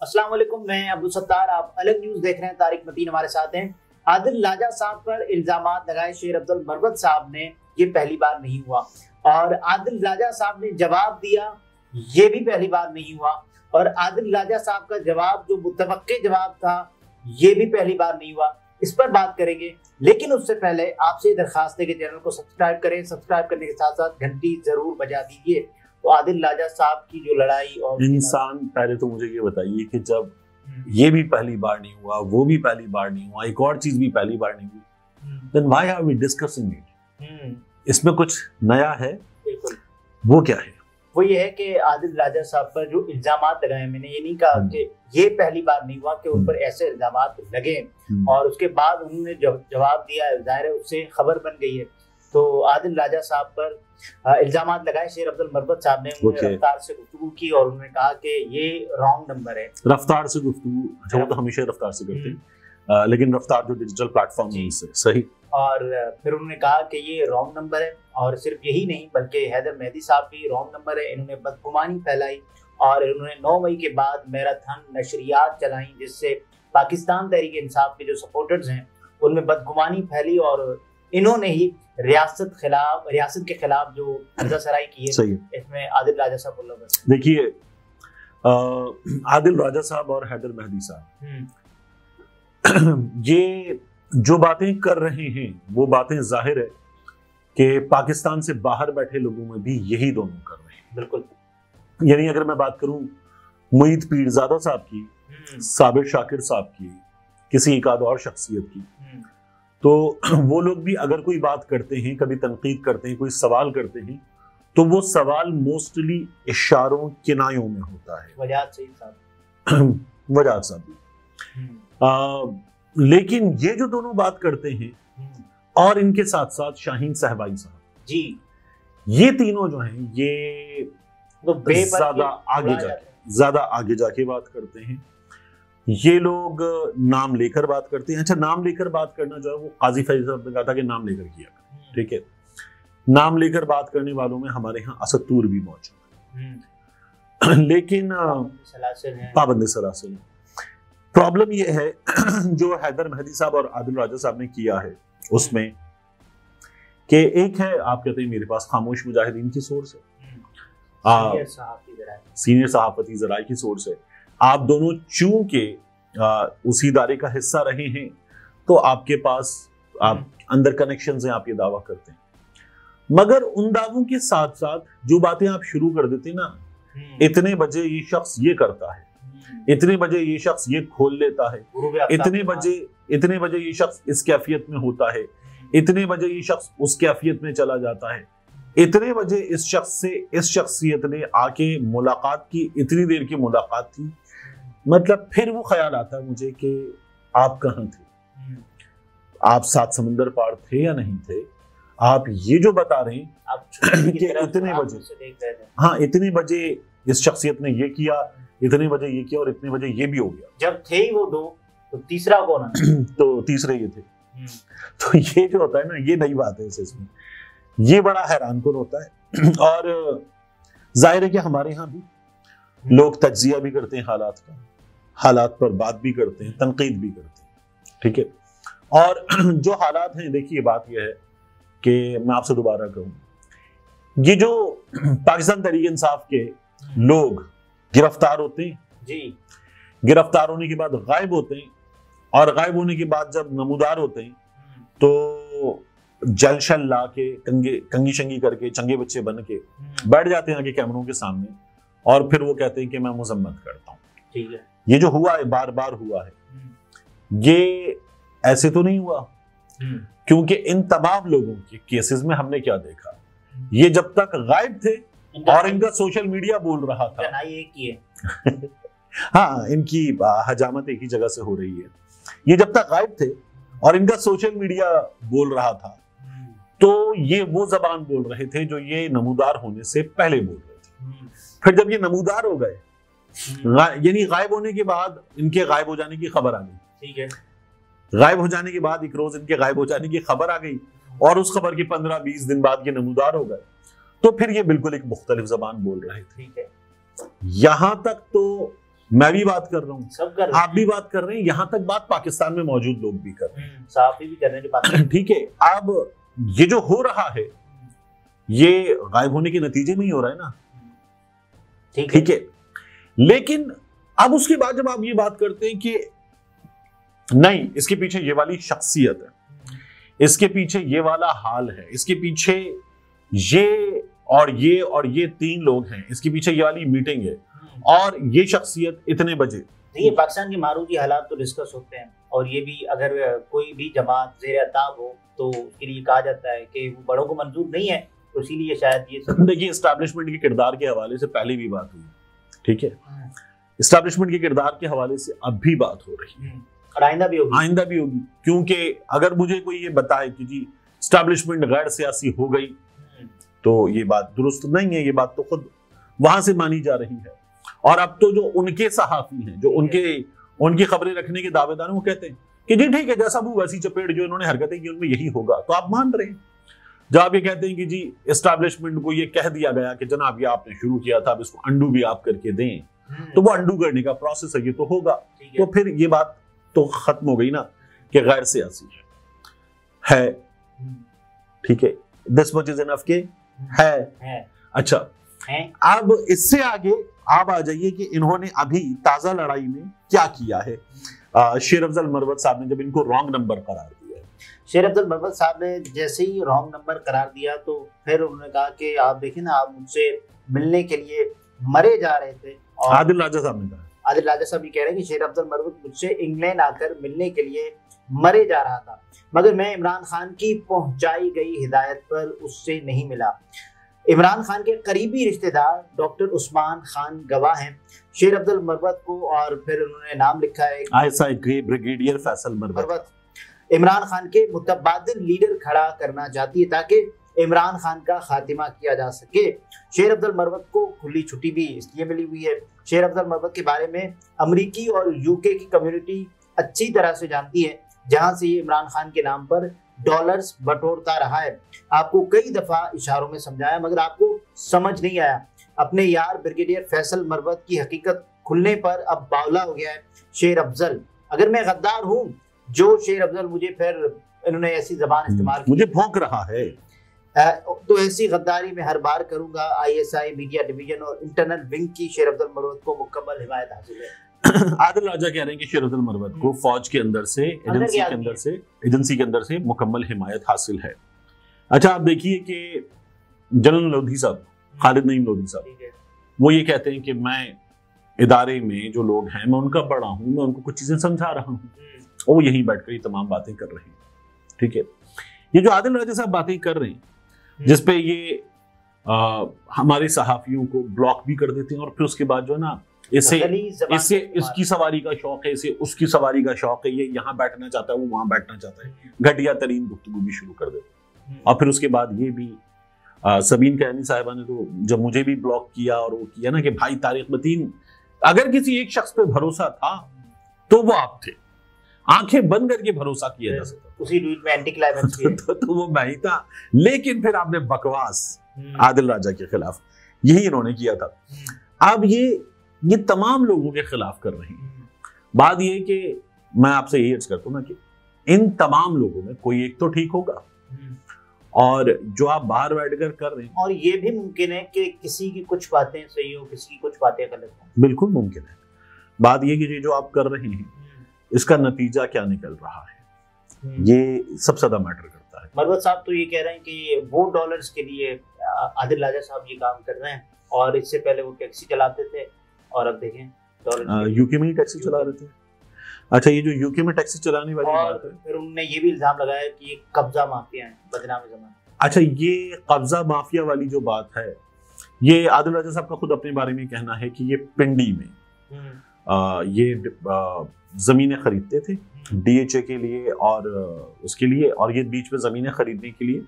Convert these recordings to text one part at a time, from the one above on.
अस्सलाम वालेकुम, मैं अब्दुल सत्तार। आप अलग न्यूज देख रहे हैं। तारिक मतीन हमारे साथ हैं। आदिल लाजा साहब पर इल्जामात लगाए शेर अब्दुल मरवत साहब ने, ये पहली बार नहीं हुआ। और आदिल लाजा साहब ने जवाब दिया, ये भी पहली बार नहीं हुआ। और आदिल लाजा साहब का जवाब जो मुतवक्के जवाब था, ये भी पहली बार नहीं हुआ। इस पर बात करेंगे, लेकिन उससे पहले आपसे दरखास्त है कि चैनल को सब्सक्राइब करें। सब्सक्राइब करने के साथ साथ घंटी जरूर बजा दीजिए। तो आदिल लाजा साहब की जो लड़ाई और इंसान, पहले तो मुझे ये बताइए कि जब ये भी पहली बार नहीं हुआ, वो भी पहली बार नहीं हुआ, एक और चीज भी पहली बार नहीं हुई, then why are we discussing it? इसमें कुछ नया है? वो क्या है? वो ये है कि आदिल लाजा साहब पर जो इल्जामात लगाए, मैंने ये नहीं कहा कि ये पहली बार नहीं हुआ कि उन पर ऐसे इल्जामात लगे और उसके बाद उन्होंने जवाब दिया, जाहिर है उससे खबर बन गई है। तो आदिल लाजा साहब पर इल्जामात लगाए शेर अब्दुल मरवत साहब ने। उन्होंने रफ्तार से गुफ्तगू की और उन्होंने कहा कि ये रॉन्ग नंबर है। रफ्तार से गुफ्तगू, वो तो हमेशा रफ्तार से करते हैं, लेकिन रफ्तार जो डिजिटल प्लेटफॉर्म है उससे सही। और फिर उन्होंने कहा कि ये रॉन्ग नंबर है। और सिर्फ यही नहीं बल्कि हैदर मेहदी साहब भी रॉन्ग नंबर है। इन्होंने बदगुमानी फैलाई और इन्होंने 9 मई के बाद मैराथन नशरियात चलाई, जिससे पाकिस्तान तहरीक इंसाफ के जो सपोर्टर्स हैं उनमें बदगुमानी फैली और इन्होंने ही रियासत के खिलाफ जो अंजासराई की है, इसमें आदिल राजा साहब बोला। देखिए, आदिल राजा साहब और हैदर मेहदी साहब ये जो बातें कर रहे हैं, वो बातें जाहिर है कि पाकिस्तान से बाहर बैठे लोगों में भी यही दोनों कर रहे हैं। बिल्कुल। यानी अगर मैं बात करूं मुईद पीरजादा साहब की, साबिर शाकिर साहब की, किसी एक आध और शख्सियत की, तो वो लोग भी अगर कोई बात करते हैं, कभी तनकीद करते हैं, कोई सवाल करते हैं, तो वो सवाल मोस्टली इशारों किनायों में होता है। वजाहत साहब लेकिन ये जो दोनों बात करते हैं और इनके साथ साथ शाहीन सहबाई साहब जी, ये तीनों जो हैं ये तो ज्यादा आगे जाके बात करते हैं। ये लोग नाम लेकर बात करते हैं। अच्छा, नाम लेकर बात करना जो है वो काजी फैज साहब ने कहा था कि नाम लेकर किया, ठीक है। नाम लेकर बात करने वालों में हमारे यहाँ असद तूर भी मौजूद है, लेकिन पाबंद सलासिल। प्रॉब्लम ये है जो हैदर मेहदी साहब और आदिल राजा साहब ने किया है उसमें कि एक है, आप कहते हैं मेरे पास खामोश मुजाहिदीन की सोर्स है, सीनियर सहाफती ज़राए की सोर्स है। आप दोनों चूंकि उसी इदारे का हिस्सा रहे हैं तो आपके पास आप अंदर कनेक्शंस हैं, आप ये दावा करते हैं। मगर उन दावों के साथ साथ जो बातें आप शुरू कर देते हैं ना, इतने बजे ये शख्स ये करता है, इतने बजे ये शख्स ये खोल लेता है, इतने बजे ये शख्स इस कैफियत में होता है, इतने बजे ये शख्स उस कैफियत में चला जाता है, इतने बजे इस शख्स से इस शख्सियत ने आके मुलाकात की, इतनी देर की मुलाकात थी। मतलब फिर वो ख्याल आता है मुझे कि आप कहाँ थे, आप 7 समंदर पार थे या नहीं थे। आप ये जो बता रहे हैं कि इतने बजे, हाँ इतने बजे इस शख्सियत ने ये किया, इतने बजे ये किया और इतने बजे ये भी हो गया। जब थे ही वो दो, तो तीसरा कौन है? तो तीसरे ये थे। तो ये जो होता है ना, ये नई बात है इसमें, ये बड़ा हैरान कुन होता है। और जाहिर है कि हमारे यहाँ भी लोग तज्जिया भी करते हैं हालात का, हालात पर बात भी करते हैं, तनकीद भी करते हैं, ठीक है। और जो हालात हैं, देखिए बात यह है कि मैं आपसे दोबारा कहूँ, ये जो पाकिस्तान तहरीक इंसाफ के लोग गिरफ्तार होते हैं जी, गिरफ्तार होने के बाद गायब होते हैं और गायब होने के बाद जब नमूदार होते हैं तो जल शल ला के कंगी शंगी करके चंगे बच्चे बन के बैठ जाते हैं आगे कैमरों के सामने और फिर वो कहते हैं कि मैं मजम्मत करता हूँ। ठीक है, ये जो हुआ है, बार बार हुआ है, ये ऐसे तो नहीं हुआ, क्योंकि इन तमाम लोगों के केसेस में हमने क्या देखा, ये जब तक गायब थे और इनका सोशल मीडिया बोल रहा था, एक ही है हाँ इनकी हजामत एक ही जगह से हो रही है, ये जब तक गायब थे और इनका सोशल मीडिया बोल रहा था, तो ये वो जबान बोल रहे थे जो ये नमूदार होने से पहले बोल रहे थे। फिर जब ये नमूदार हो गए, यानी गायब होने के बाद इनके गायब हो जाने की खबर आ गई, ठीक है, गायब हो जाने के बाद एक रोज इनके गायब हो जाने की खबर आ गई और उस खबर के 15-20 दिन बाद ये नमूदार हो गए, तो फिर ये बिल्कुल एक मुख्तलिफ जबान बोल रहे थे। ठीक है, यहां तक तो मैं भी बात कर रहा हूँ, सब कर रहे हैं, आप भी बात कर रहे हैं, यहाँ तक बात पाकिस्तान में मौजूद लोग भी कर रहे हैं, सहाफी भी कर रहे हैं जो बात ठीक है। अब ये जो हो रहा है ये गायब होने के नतीजे में ही हो रहा है ना, ठीक है। लेकिन अब उसके बाद जब आप ये बात करते हैं कि नहीं इसके पीछे ये वाली शख्सियत है, इसके पीछे ये वाला हाल है, इसके पीछे ये और ये 3 लोग हैं, इसके पीछे ये वाली मीटिंग है और ये शख्सियत इतने बजे। देखिए पाकिस्तान के मारूफी हालात तो डिस्कस होते हैं और ये भी अगर कोई भी जमात ज़ेर अताब हो तो उसके लिए कहा जाता है कि वो बड़ों को मंजूर नहीं है, तो इसीलिए शायद ये सब। देखिए एस्टैब्लिशमेंट के किरदार के हवाले से पहले भी बात हुई, ठीक है, एस्टैब्लिशमेंट के किरदार के हवाले से अब भी बात हो रही है और आइंदा भी होगी, क्योंकि अगर मुझे कोई ये बताए कि जी एस्टैब्लिशमेंट गैर सियासी हो गई तो ये बात दुरुस्त नहीं है, ये बात तो खुद वहां से मानी जा रही है। और अब तो जो उनके सहाफी हैं, जो उनकी खबरें रखने के दावेदार हैं, वो कहते हैं कि जी ठीक है जैसा वो वैसी चपेट जो इन्होंने हरकतें की उनमें यही होगा, तो आप मान रहे हैं। जब आप ये कहते हैं कि जी एस्टैब्लिशमेंट को ये कह दिया गया कि जनाब ये आपने शुरू किया था, अब इसको अंडू भी आप करके दें, तो वो अंडू करने का प्रोसेस है, ये तो होगा, तो फिर ये बात तो खत्म हो गई ना कि गैर सियासी है, ठीक है, दिस मच इज इनफ के है। अच्छा अब इससे आगे आप आ जाइए कि इन्होंने अभी ताजा लड़ाई में क्या किया है। शेर अफजल मरवत साहब ने जब इनको रॉन्ग नंबर करार दिया है, शेर अफजल मरवत साहब ने जैसे ही रॉन्ग नंबर करार दिया तो फिर उन्होंने कहा कि आप देखें ना, आप मुझसे मिलने के लिए मरे जा रहे थे। और आदिल राजा साहब ने कहा, आदिल राजा साहब ये कह रहे हैं कि शेर अफजल मरवत मुझसे इंग्लैंड आकर मिलने के लिए मरे जा रहा था, मगर मैं इमरान खान की पहुंचाई गई हिदायत पर उससे नहीं मिला। इमरान खान के करीबी रिश्तेदार डॉक्टर उस्मान खान गवाह हैं शेर अफजल मरवत को, और फिर उन्होंने नाम लिखा है आईएसआई ब्रिगेडियर फैसल मरवत इमरान खान के मुतबादिल लीडर खड़ा करना चाहती है ताकि इमरान खान का खातिमा किया जा सके। शेर अफजल मरवत को खुली छुट्टी भी इसलिए मिली हुई है। शेर अफजल मरवत के बारे में अमरीकी और यूके की कम्युनिटी अच्छी तरह से जानती है, जहां से ये इमरान खान के नाम पर डॉलर्स बटोरता रहा है। आपको कई दफा इशारों में समझाया मगर आपको समझ नहीं आया। अपने यार ब्रिगेडियर फैसल मरवत की हकीकत खुलने पर अब बावला हो गया है शेर अफजल। अगर मैं गद्दार हूँ जो शेर अफजल, मुझे फिर इन्होंने ऐसी जबान इस्तेमाल की, मुझे भौंक रहा है, तो ऐसी गद्दारी में हर बार करूंगा। आईएसआई मीडिया डिवीजन और इंटरनल विंग की शेर अफजल मरवत को मुकम्मल हिमायत हासिल है। आदिल राजा कह रहे हैं कि शेर अफजल मरवत को फौज के अंदर से एजेंसी के अंदर से मुकम्मल हिमायत हासिल है। अच्छा आप देखिए कि जनरल लोधी साहब, खालिद नईम लोधी साहब, वो ये कहते हैं कि मैं इदारे में जो लोग हैं मैं उनका बड़ा हूं, मैं उनको कुछ चीजें समझा रहा हूं, और वो यहीं बैठकर ये तमाम बातें कर रहे हैं, ठीक है। ये जो आदिल राजा साहब बातें कर रहे हैं जिसपे ये हमारे सहाफियों को ब्लॉक भी कर देते हैं और फिर उसके बाद जो है ना इसे इसकी सवारी का शौक है, इसे उसकी सवारी का शौक है, ये यहाँ बैठना चाहता है, वो वहां बैठना चाहता है, घटिया तरीन गुफ्तगू भी शुरू कर देते हैं। और फिर उसके बाद ये भी सबीन कहनी साहिबा ने तो जब मुझे भी ब्लॉक किया और वो किया ना कि भाई तारिक मतीन, अगर किसी एक शख्स पे भरोसा था तो वो आप थे, आंखें बंद करके भरोसा किया जा सकता, उसी ट्वीट में एंटी क्लाइमैक्स तो वो मैं ही था। लेकिन फिर आपने बकवास आदिल राजा के खिलाफ यही इन्होंने किया था। अब ये तमाम लोगों के खिलाफ कर रहे हैं। बात ये कि मैं आपसे यही अर्ज करता हूं ना कि इन तमाम लोगों में कोई एक तो ठीक होगा, और जो आप बाहर बैठकर कर रहे हैं, और ये भी मुमकिन है कि किसी की कुछ बातें सही हो, किसी की कुछ बातें गलत हो, बिल्कुल मुमकिन है। बात ये कि जो आप कर रहे हैं इसका नतीजा क्या निकल रहा है, ये सबसे ज्यादा मैटर करता है। मरवत साहब तो ये कह रहे हैं कि वो डॉलर्स के लिए आदिल राजा साहब ये काम कर रहे हैं, और इससे पहले वो टैक्सी चलाते थे और अब देखें डॉलर यूके में ही टैक्सी चला रहे थे। अच्छा ये जो यूके में टैक्सी चलाने वाली बात है, फिर उन्होंने ये भी इल्जाम लगाया कि ये कब्जा माफिया है, बदनाम जमाना। अच्छा ये कब्जा माफिया वाली जो बात है, ये आदिल राजा साहब का खुद अपने बारे में कहना है कि ये पिंडी में ये जमीनें खरीदते थे डीएचए के लिए और उसके लिए, और ये बीच में जमीनें खरीदने के लिए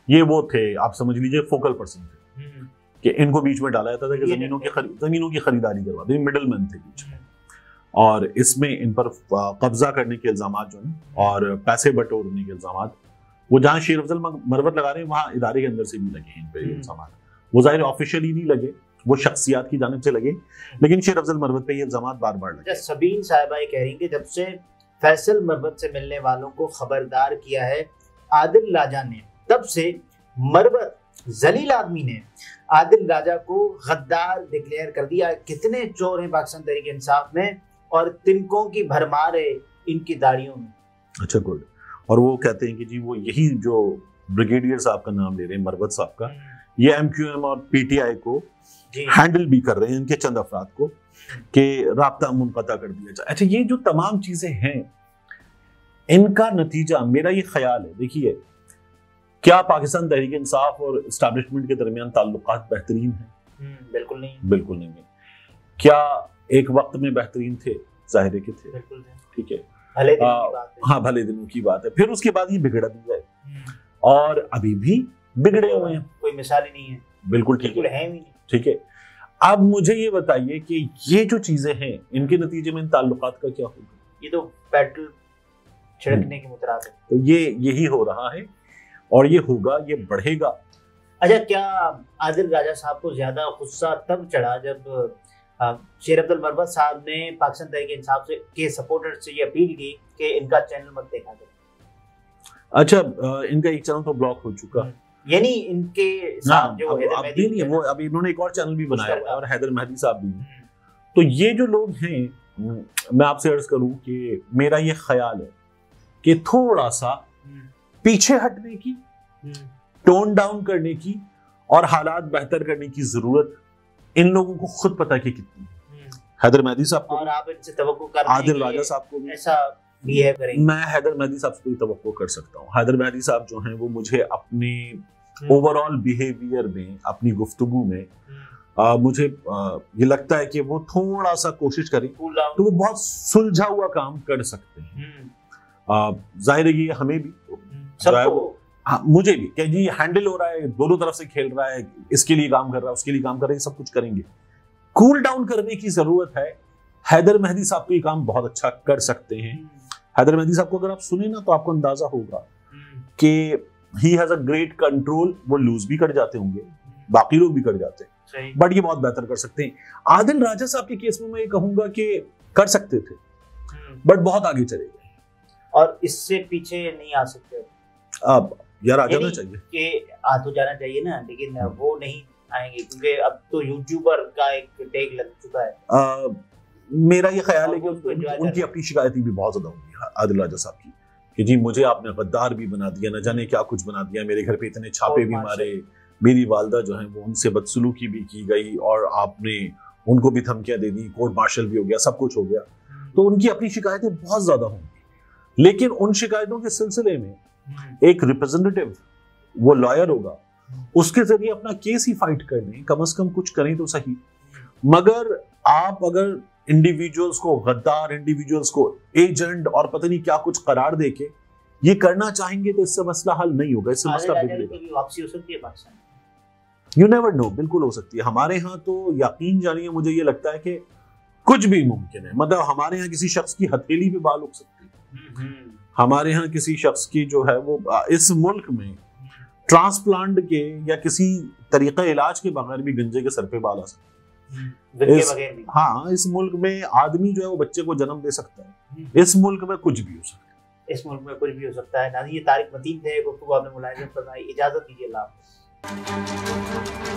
ये वो थे, आप समझ लीजिए फोकल पर्सन थे कि इनको बीच में डाला जाता था कि जमीनों की खरीदारी करवाते, मिडिल मैन थे बीच में, और इसमें इन पर कब्जा करने के इल्जाम जो है और पैसे बटोरने के इल्जाम, वो जहाँ शेर अफजल मरवत लगा रहे हैं वहाँ इदारे के अंदर से भी लगे हैं इन पर इल्जाम। वो जाहिर ऑफिशियली नहीं लगे, वो शख्सियात की जानिब से लगे, लेकिन शेर अफजल मरवत पे ये इल्जामात बार बार लगे। सबीन साहिबा ये कह रही कि जब से फैसल मरवत से मिलने वालों को खबरदार किया है आदिल राजा ने, तब से मरवत जलील आदमी ने आदिल राजा को गद्दार डिक्लेयर कर दिया। कितने चोर हैं पाकिस्तान तहरीक इंसाफ में और तिनकों की भरमार है इनकी दाढ़ियों में। अच्छा, गुड। और वो कहते हैं कि जी वो यही जो ब्रिगेडियर साहब का नाम ले रहे हैं, मरवत साहब का, ये एमक्यूएम और पीटीआई को हैंडल भी कर रहे हैं, इनके चंद अफराद को, कि राब्ता मुनक़ता कर दिया जाए। अच्छा, ये जो तमाम चीजें हैं, इनका नतीजा मेरा ये ख्याल है, देखिए, क्या पाकिस्तान तहरीक इंसाफ और एस्टैब्लिशमेंट के दरमियान ताल्लुकात बेहतरीन हैं? बिल्कुल नहीं, बिल्कुल नहीं है। क्या एक वक्त में बेहतरीन थे? जाहिर है कि थे, बिल्कुल नहीं। ठीक है, भले दिनों की बात है। हाँ, भले दिनों की बात है। फिर उसके बाद ये बिगड़ भी गए और अभी भी बिगड़े हुए हैं, कोई मिसाल ही नहीं है। बिल्कुल ठीक बिल्कुल है, है ही नहीं। ठीक है। अब मुझे ये बताइए कि ये जो चीजें हैं, इनके नतीजे में इन ताल्लुकात का क्या होगा? ये तो पेट्रोल छिड़कने की मुतराद है। तो ये यही हो रहा है और ये होगा, ये बढ़ेगा। अच्छा, क्या आदिल राजा साहब को ज्यादा गुस्सा तब चढ़ा जब शेर अब्दुल मरवत साहब ने पाकिस्तान तहरीक इंसाफ से के सपोर्टर से ये अपील की कि इनका चैनल मत देखा जाए? अच्छा, इनका एक चैनल तो ब्लॉक हो चुका, यानी इनके साथ जो हैदर अब मेहदी नहीं है, वो अभी इन्होंने एक और चैनल भी बनाया हुआ है और हैदर मेहदी साहब भी हैं। तो ये जो लोग हैं, मैं आपसे अर्ज करूं कि मेरा ये ख्याल है कि थोड़ा सा पीछे हटने की, टोन डाउन करने की और हालात बेहतर करने की जरूरत इन लोगों को खुद पता है कि कितनी है। हैदर मेहदी साहब को, और आप इनसे तवक्को कर रहे हैं आदिल राजा साहब को भी ऐसा बिहेव करेंगे। मैं हैदर मेहदी साहब से तवक्को कर सकता हूँ। हैदर मेहदी साहब जो हैं वो मुझे अपने ओवरऑल बिहेवियर में, अपनी गुफ्तगू में मुझे ये लगता है कि वो थोड़ा सा कोशिश करें तो वो बहुत सुलझा हुआ काम कर सकते हैं। जाहिर है ये हमें भी, हाँ, मुझे भी, कि जी हैंडल हो रहा है, दोनों तरफ से खेल रहा है, इसके लिए काम कर रहा है, उसके लिए काम कर रहा है, सब कुछ करेंगे। कूल डाउन करने की जरूरत है। हैदर मेहदी साहब को ये काम बहुत अच्छा कर सकते हैं। हैदर मेहदी साहब को अगर आप सुने ना तो आपको अंदाजा होगा कि he has a great control. वो लूज भी कर जाते होंगे, बाकी लोग भी कर जाते हैं, बट ये बहुत बेहतर कर सकते हैं। आदिल राजा साहब के केस में मैं ये कहूंगा कि कर सकते थे, बट बहुत आगे चले गए और इससे पीछे नहीं आ सकते। अब यार आ जाना चाहिए, कि आ तो जाना चाहिए ना, लेकिन वो नहीं आएंगे क्योंकि अब तो यूट्यूबर का एक टैग लग चुका है। मेरा ये ख्याल है कि उनकी अपनी शिकायतें भी बहुत ज्यादा होंगी आदिल राजा साहब की, कि जी मुझे आपने गद्दार भी बना दिया, न जाने क्या कुछ बना दिया, मेरे घर पे इतने छापे भी मारे, मेरी वालदा जो है वो उनसे बदसलूकी भी की गई और आपने उनको भी धमकियां दे दी, कोर्ट मार्शल भी हो गया, सब कुछ हो गया। तो उनकी अपनी शिकायतें बहुत ज्यादा होंगी, लेकिन उन शिकायतों के सिलसिले में एक रिप्रेजेंटेटिव, वो लॉयर होगा, उसके जरिए अपना केस ही फाइट करने, कम से कम कुछ करें तो सही। मगर आप अगर इंडिविजुअल्स को गद्दार, इंडिविजुअल्स को एजेंट और पता नहीं क्या कुछ करार देके ये करना चाहेंगे तो इससे मसला हल नहीं होगा, इससे मसला बिगड़ेगा। वापसी हो सकती है पाकिस्तान, यू नेवर नो, बिल्कुल हो सकती है। हमारे यहाँ तो यकीन जानिए, मुझे ये लगता है कि कुछ भी मुमकिन है। मतलब हमारे यहाँ किसी शख्स की हथेली भी बाल उग सकती है, हमारे यहाँ किसी शख्स की जो है वो इस मुल्क में ट्रांसप्लांट के या किसी तरीका इलाज के बगैर भी गंजे के सर पे बाल आ सकते हैं। हाँ, इस मुल्क में आदमी जो है वो बच्चे को जन्म दे सकता है, इस मुल्क में कुछ भी हो सकता है, इस मुल्क में कुछ भी हो सकता है। नाज़रीन, ये तारिक मतीन थे, गुफ्तगू आपने मुलाहिज़ा फरमाई। इजाजत दीजिए, अल्लाह हाफ़िज़।